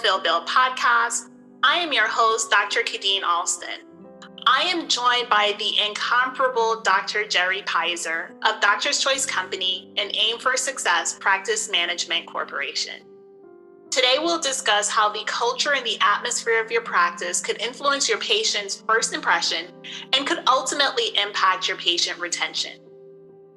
Phil Bill podcast. I am your host, Dr. Kadeen Alston. I am joined by the incomparable Dr. Jerry Pizer of Doctor's Choice Company and Aim for Success Practice Management Corporation. Today, we'll discuss how the culture and the atmosphere of your practice could influence your patient's first impression and could ultimately impact your patient retention.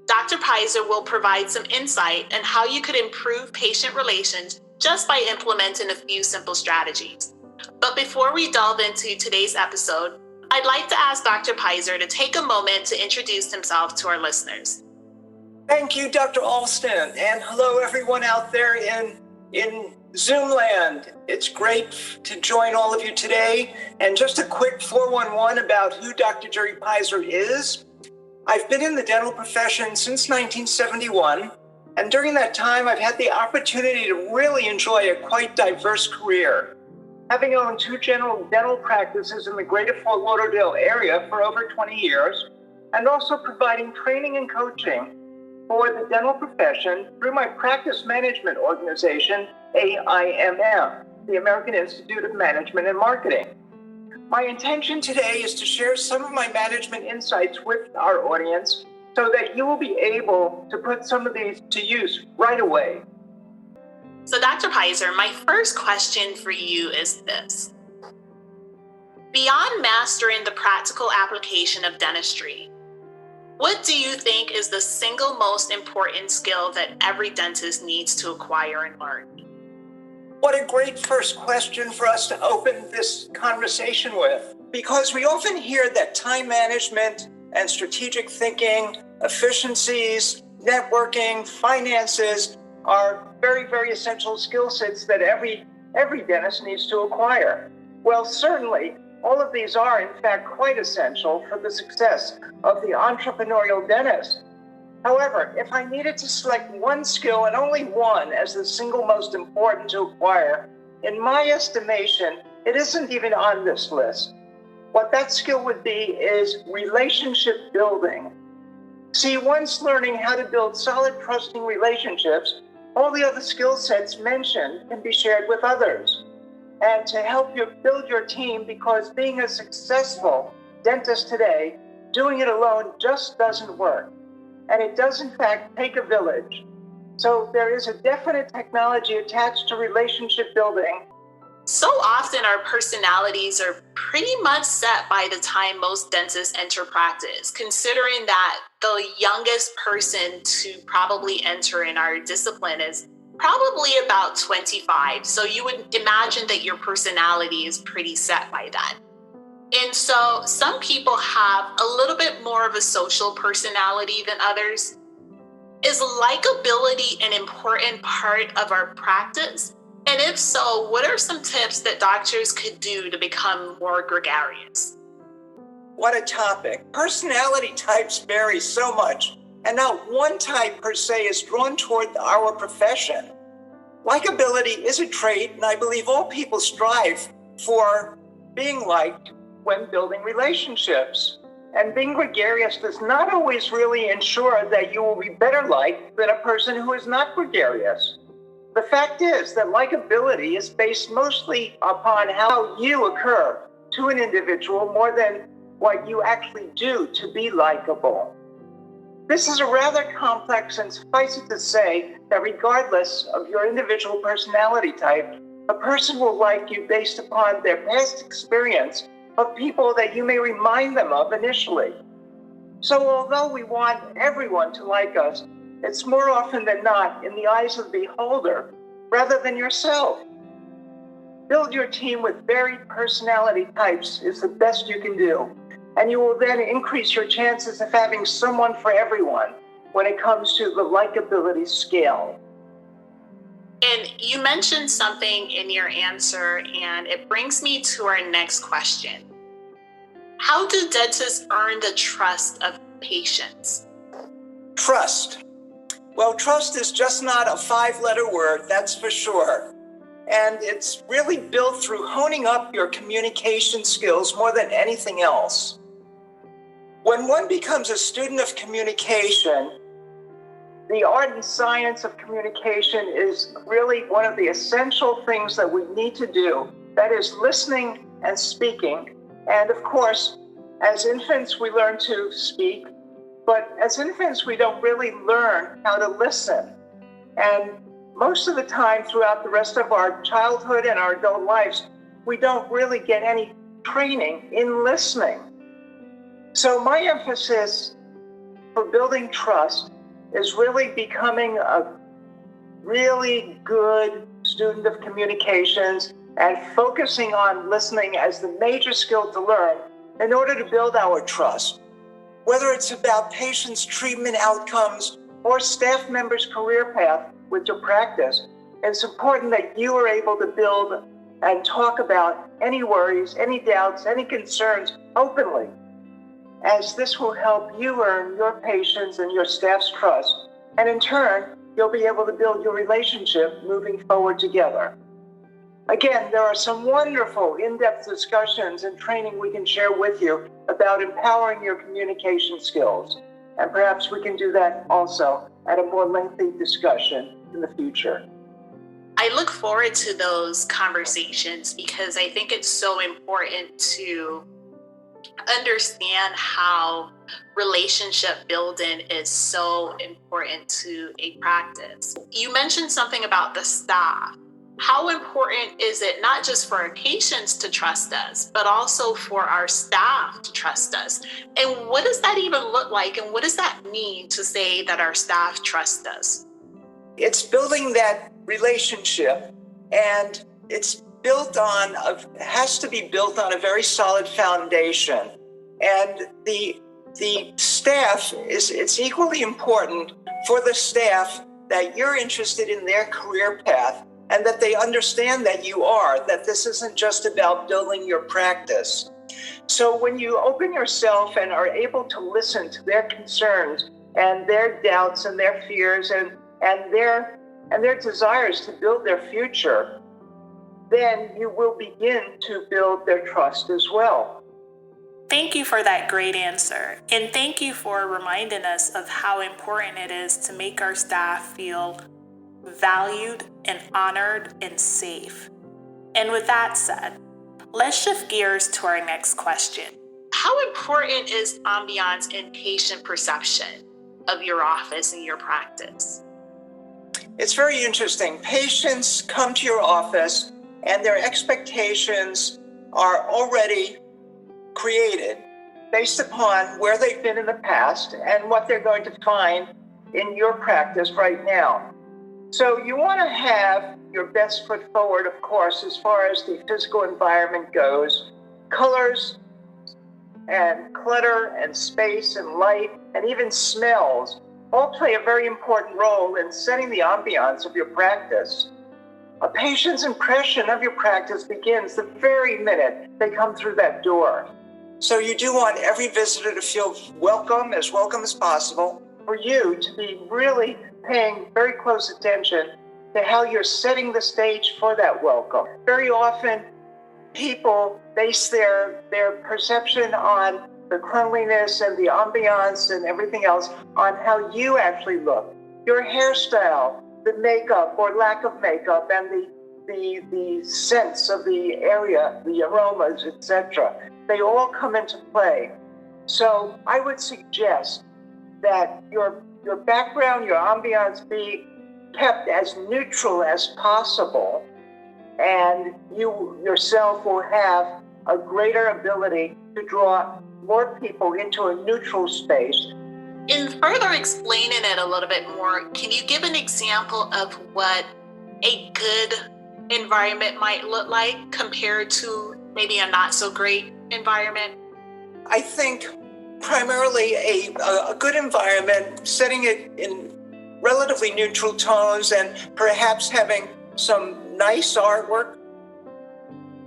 Dr. Pizer will provide some insight on how you could improve patient relations just by implementing a few simple strategies. But before we delve into today's episode, I'd like to ask Dr. Pizer to take a moment to introduce himself to our listeners. Thank you, Dr. Alston, and hello everyone out there in Zoom land. It's great to join all of you today. And just a quick 411 about who Dr. Jerry Pizer is. I've been in the dental profession since 1971, and during that time, I've had the opportunity to really enjoy a quite diverse career. Having owned two general dental practices in the greater Fort Lauderdale area for over 20 years, and also providing training and coaching for the dental profession through my practice management organization, AIMM, the American Institute of Management and Marketing. My intention today is to share some of my management insights with our audience so that you will be able to put some of these to use right away. So Dr. Pizer, my first question for you is this. Beyond mastering the practical application of dentistry, what do you think is the single most important skill that every dentist needs to acquire and learn? What a great first question for us to open this conversation with, because we often hear that time management and strategic thinking, efficiencies, networking, finances are very, very essential skill sets that every dentist needs to acquire. Well, certainly, all of these are, in fact, quite essential for the success of the entrepreneurial dentist. However, if I needed to select one skill and only one as the single most important to acquire, in my estimation, it isn't even on this list. What that skill would be is relationship building. See, once learning how to build solid, trusting relationships, all the other skill sets mentioned can be shared with others. And to help you build your team, because being a successful dentist today, doing it alone just doesn't work. And it does, in fact, take a village. So there is a definite technology attached to relationship building. So often our personalities are pretty much set by the time most dentists enter practice, considering that the youngest person to probably enter in our discipline is probably about 25. So you would imagine that your personality is pretty set by then. And so some people have a little bit more of a social personality than others. Is likability an important part of our practice? And if so, what are some tips that doctors could do to become more gregarious? What a topic. Personality types vary so much, and not one type per se is drawn toward our profession. Likability is a trait, and I believe all people strive for being liked when building relationships. And being gregarious does not always really ensure that you will be better liked than a person who is not gregarious. The fact is that likability is based mostly upon how you occur to an individual more than what you actually do to be likable. This is a rather complex, and suffice it to say that regardless of your individual personality type, a person will like you based upon their past experience of people that you may remind them of initially. So although we want everyone to like us, it's more often than not in the eyes of the beholder rather than yourself. Build your team with varied personality types is the best you can do, and you will then increase your chances of having someone for everyone when it comes to the likability scale. And you mentioned something in your answer, and it brings me to our next question. How do dentists earn the trust of patients? Trust. Well, trust is just not a 5-letter word, that's for sure. And it's really built through honing up your communication skills more than anything else. When one becomes a student of communication, The art and science of communication is really one of the essential things that we need to do. That is listening and speaking. And of course, as infants, we learn to speak, but as infants, we don't really learn how to listen. And most of the time throughout the rest of our childhood and our adult lives, we don't really get any training in listening. So my emphasis for building trust is really becoming a really good student of communications and focusing on listening as the major skill to learn in order to build our trust. Whether it's about patients' treatment outcomes or staff members' career path with your practice, it's important that you are able to build and talk about any worries, any doubts, any concerns openly, as this will help you earn your patients' and your staff's trust. And in turn, you'll be able to build your relationship moving forward together. Again, there are some wonderful in-depth discussions and training we can share with you about empowering your communication skills. And perhaps we can do that also at a more lengthy discussion in the future. I look forward to those conversations because I think it's so important to understand how relationship building is so important to a practice. You mentioned something about the staff. How important is it not just for our patients to trust us, but also for our staff to trust us? And what does that even look like? And what does that mean to say that our staff trust us? It's building that relationship, and it's has to be built on a very solid foundation. And the staff it's equally important for the staff that you're interested in their career path and that they understand that you are, that this isn't just about building your practice. So when you open yourself and are able to listen to their concerns and their doubts and their fears and their desires to build their future, then you will begin to build their trust as well. Thank you for that great answer. And thank you for reminding us of how important it is to make our staff feel valued and honored and safe. And with that said, let's shift gears to our next question. How important is ambiance and patient perception of your office and your practice? It's very interesting. Patients come to your office and their expectations are already created based upon where they've been in the past and what they're going to find in your practice right now. So you want to have your best foot forward, of course, as far as the physical environment goes. Colors and clutter and space and light and even smells all play a very important role in setting the ambiance of your practice. A patient's impression of your practice begins the very minute they come through that door. So you do want every visitor to feel welcome as possible, for you to be really paying very close attention to how you're setting the stage for that welcome. Very often, people base their perception on the cleanliness and the ambiance and everything else on how you actually look. Your hairstyle, the makeup or lack of makeup, and the sense of the area, the aromas, etc. They all come into play. So I would suggest that your background, your ambiance be kept as neutral as possible, and you yourself will have a greater ability to draw more people into a neutral space. In further explaining it a little bit more, can you give an example of what a good environment might look like compared to maybe a not so great environment? I think primarily a good environment, setting it in relatively neutral tones and perhaps having some nice artwork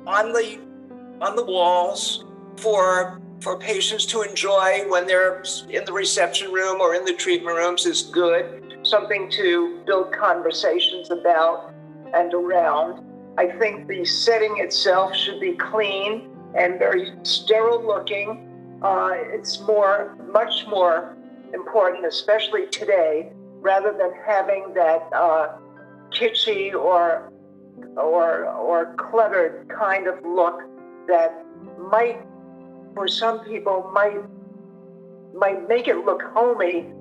on the walls for patients to enjoy when they're in the reception room or in the treatment rooms is good. Something to build conversations about and around. I think the setting itself should be clean and very sterile looking. It's much more important, especially today, rather than having that kitschy or cluttered kind of look that might, for some people, might make it look homey.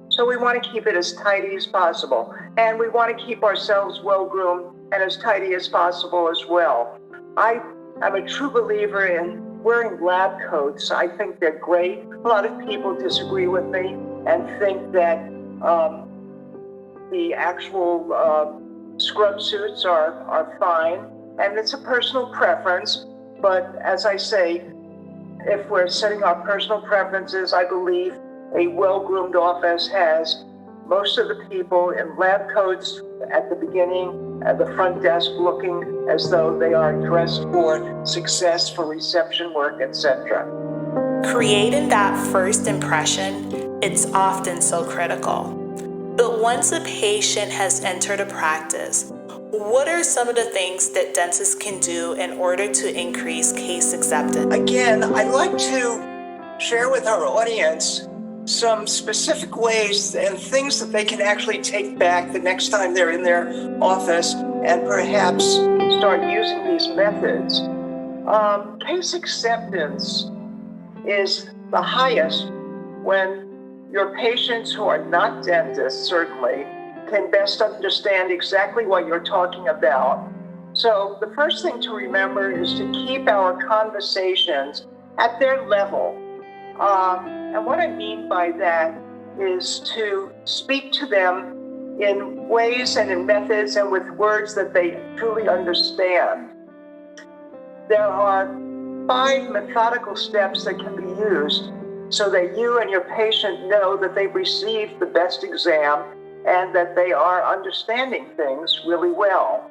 So we want to keep it as tidy as possible. And we want to keep ourselves well-groomed and as tidy as possible as well. I'm a true believer in wearing lab coats. I think they're great. A lot of people disagree with me and think that the actual scrub suits are fine. And it's a personal preference. But as I say, if we're setting our personal preferences, I believe a well-groomed office has most of the people in lab coats at the beginning, at the front desk, looking as though they are dressed for success, for reception work, etc. Creating that first impression, it's often so critical. But once a patient has entered a practice, what are some of the things that dentists can do in order to increase case acceptance? Again, I'd like to share with our audience some specific ways and things that they can actually take back the next time they're in their office and perhaps start using these methods. Case acceptance is the highest when your patients who are not dentists, certainly, can best understand exactly what you're talking about. So the first thing to remember is to keep our conversations at their level. And what I mean by that is to speak to them in ways and in methods and with words that they truly understand. There are 5 methodical steps that can be used so that you and your patient know that they've received the best exam and that they are understanding things really well.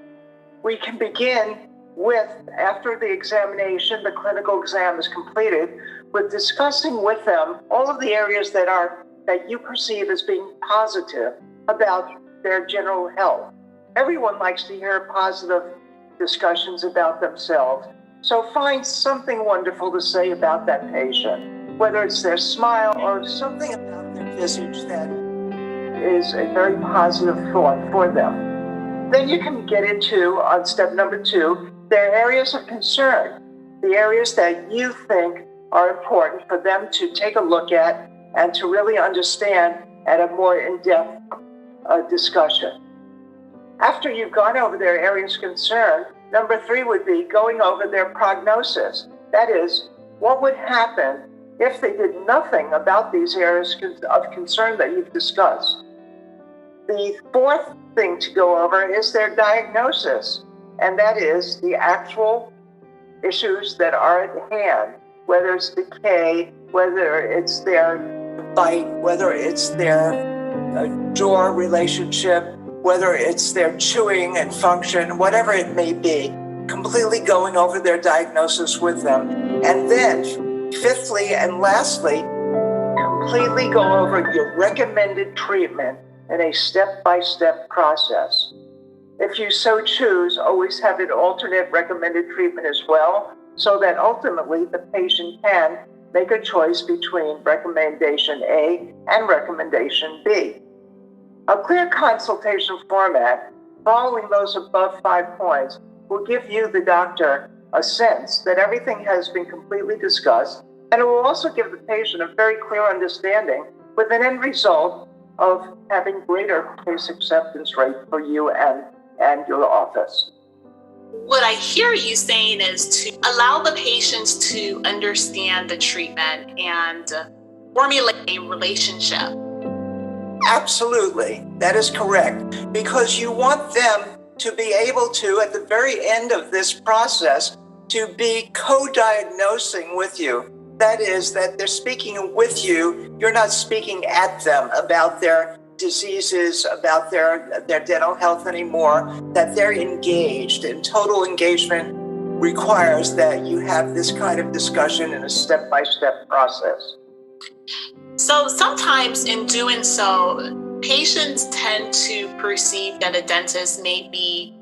We can begin with, after the examination, the clinical exam is completed, with discussing with them all of the areas that you perceive as being positive about their general health. Everyone likes to hear positive discussions about themselves. So find something wonderful to say about that patient, whether it's their smile or something about their visage that is a very positive thought for them. Then you can get into, on step number 2, their areas of concern, the areas that you think are important for them to take a look at and to really understand at a more in-depth discussion. After you've gone over their areas of concern, number 3 would be going over their prognosis. That is, what would happen if they did nothing about these areas of concern that you've discussed. The 4th thing to go over is their diagnosis, and that is the actual issues that are at hand, whether it's decay, whether it's their bite, whether it's their jaw relationship, whether it's their chewing and function, whatever it may be, completely going over their diagnosis with them. And then, 5thly and lastly, completely go over your recommended treatment in a step-by-step process. If you so choose, always have an alternate recommended treatment as well, so that ultimately the patient can make a choice between recommendation A and recommendation B. A clear consultation format, following those above 5 points, will give you, the doctor, a sense that everything has been completely discussed, and it will also give the patient a very clear understanding with an end result of having greater case acceptance rate for you and your office. What I hear you saying is to allow the patients to understand the treatment and formulate a relationship. Absolutely, that is correct, because you want them to be able to, at the very end of this process, to be co-diagnosing with you. That is, that they're speaking with you, you're not speaking at them about their diseases, about their dental health anymore, that they're engaged. And total engagement requires that you have this kind of discussion in a step-by-step process. So sometimes in doing so, patients tend to perceive that a dentist may be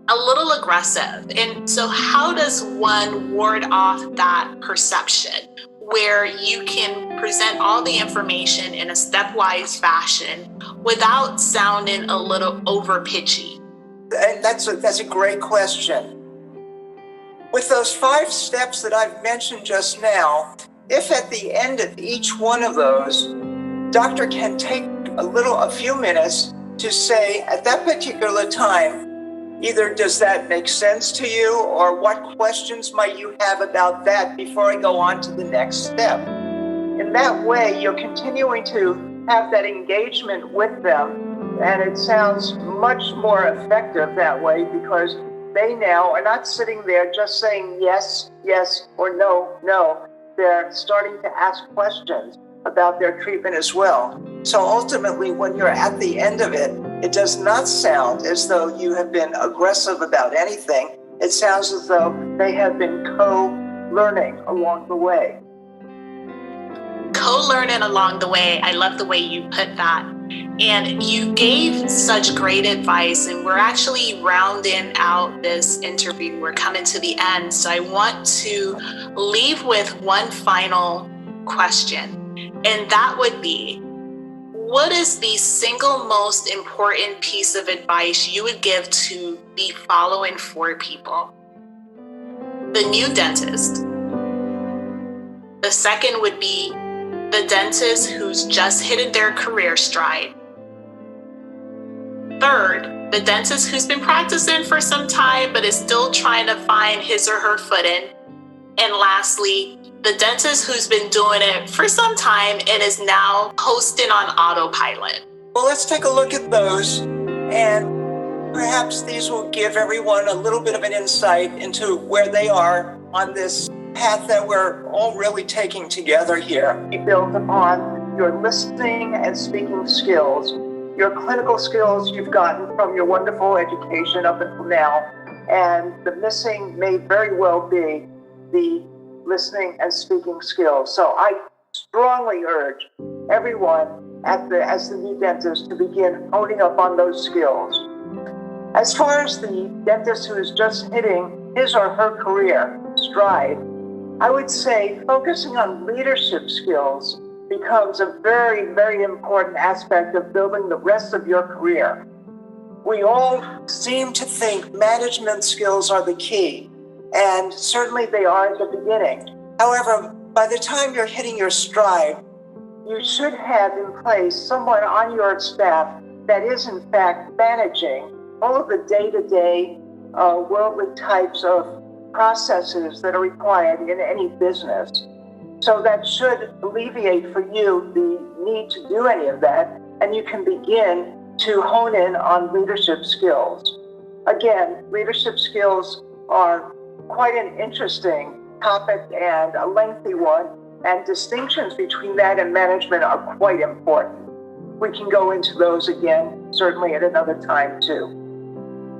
a little aggressive. And so how does one ward off that perception? where you can present all the information in a stepwise fashion without sounding a little over pitchy? And that's a great question. With those 5 steps that I've mentioned just now, if at the end of each one of those, doctor can take a few minutes to say at that particular time, either does that make sense to you, or what questions might you have about that before I go on to the next step. In that way, you're continuing to have that engagement with them, and it sounds much more effective that way because they now are not sitting there just saying yes, yes, or no, no. They're starting to ask questions about their treatment as well. So ultimately, when you're at the end of it, it does not sound as though you have been aggressive about anything. It sounds as though they have been co-learning along the way. Co-learning along the way. I love the way you put that. And you gave such great advice, and we're actually rounding out this interview. We're coming to the end. So I want to leave with one final question, and that would be, what is the single most important piece of advice you would give to the following 4 people? The new dentist. The second would be the dentist who's just hitting their career stride. Third, the dentist who's been practicing for some time but is still trying to find his or her footing. And lastly, the dentist who's been doing it for some time and is now coasting on autopilot. Well, let's take a look at those, and perhaps these will give everyone a little bit of an insight into where they are on this path that we're all really taking together here. Be built upon your listening and speaking skills, your clinical skills you've gotten from your wonderful education up until now, and the missing may very well be the listening and speaking skills. So I strongly urge everyone as the new dentist to begin honing up on those skills. As far as the dentist who is just hitting his or her career stride, I would say focusing on leadership skills becomes a very, very important aspect of building the rest of your career. We all seem to think management skills are the key, and certainly they are at the beginning. However, by the time you're hitting your stride, you should have in place someone on your staff that is in fact managing all of the day-to-day worldly types of processes that are required in any business. So that should alleviate for you the need to do any of that, and you can begin to hone in on leadership skills. Again, leadership skills are quite an interesting topic and a lengthy one, and distinctions between that and management are quite important. We can go into those again, certainly at another time too.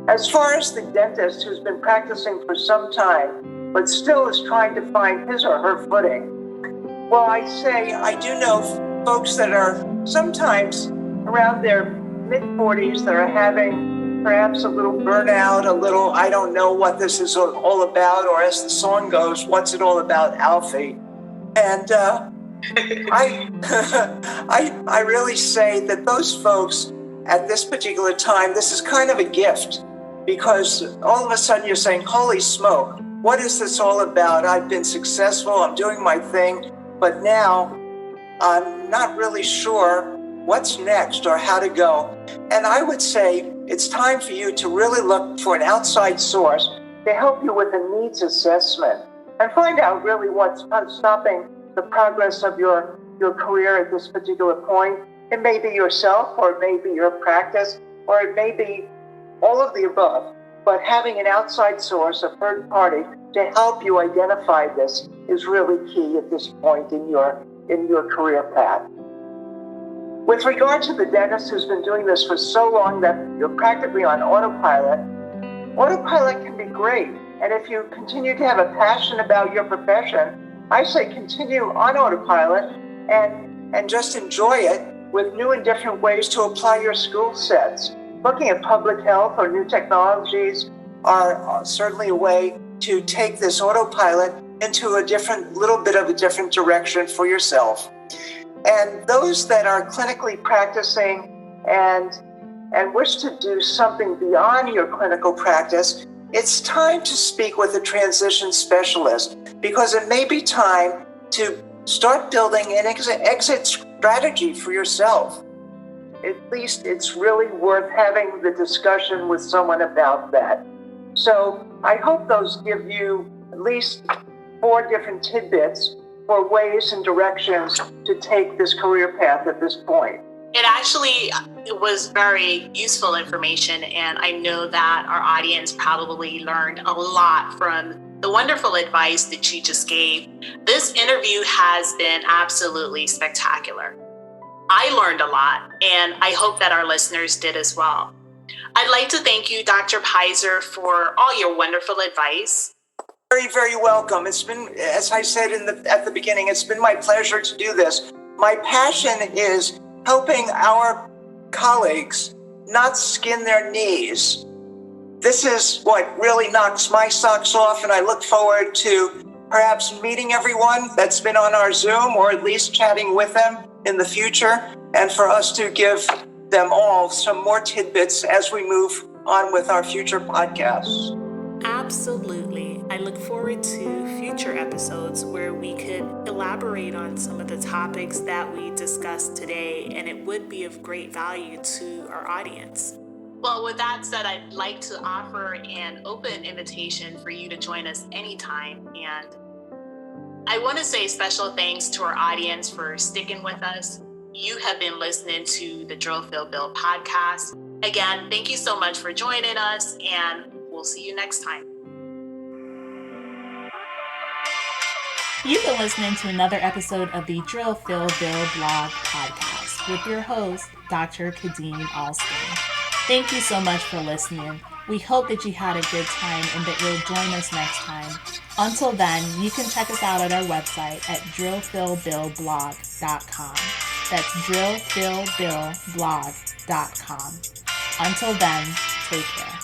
As far as the dentist who's been practicing for some time, but still is trying to find his or her footing, well, I do know folks that are sometimes around their mid-40s that are having perhaps a little burnout, a little, I don't know what this is all about, or as the song goes, what's it all about, Alfie? And I really say that those folks at this particular time, this is kind of a gift, because all of a sudden you're saying, holy smoke, what is this all about? I've been successful, I'm doing my thing, but now I'm not really sure what's next or how to go. And I would say it's time for you to really look for an outside source to help you with a needs assessment and find out really what's stopping the progress of your career at this particular point. It may be yourself, or it may be your practice, or it may be all of the above. But having an outside source, a third party, to help you identify this is really key at this point in your career path. With regard to the dentist who's been doing this for so long that you're practically on autopilot, autopilot can be great. And if you continue to have a passion about your profession, I say continue on autopilot and just enjoy it with new and different ways to apply your skill sets. Looking at public health or new technologies are certainly a way to take this autopilot into a little bit of a different direction for yourself. And those that are clinically practicing and wish to do something beyond your clinical practice, it's time to speak with a transition specialist, because it may be time to start building an exit strategy for yourself. At least it's really worth having the discussion with someone about that. So I hope those give you at least 4 different tidbits for ways and directions to take this career path at this point. It was very useful information, and I know that our audience probably learned a lot from the wonderful advice that you just gave. This interview has been absolutely spectacular. I learned a lot, and I hope that our listeners did as well. I'd like to thank you, Dr. Pizer, for all your wonderful advice. Very, very welcome. It's been, as I said at the beginning, it's been my pleasure to do this. My passion is helping our colleagues not skin their knees. This is what really knocks my socks off, and I look forward to perhaps meeting everyone that's been on our Zoom, or at least chatting with them in the future, and for us to give them all some more tidbits as we move on with our future podcasts. Absolutely. I look forward to future episodes where we could elaborate on some of the topics that we discussed today, and it would be of great value to our audience. Well, with that said, I'd like to offer an open invitation for you to join us anytime. And I want to say special thanks to our audience for sticking with us. You have been listening to the Drill, Fill, Build podcast. Again, thank you so much for joining us, and we'll see you next time. You've been listening to another episode of the Drill, Fill, Build blog podcast with your host, Dr. Kadeen Alston. Thank you so much for listening. We hope that you had a good time and that you'll join us next time. Until then, you can check us out at our website at drillfillbuildblog.com. That's drillfillbuildblog.com. Until then, take care.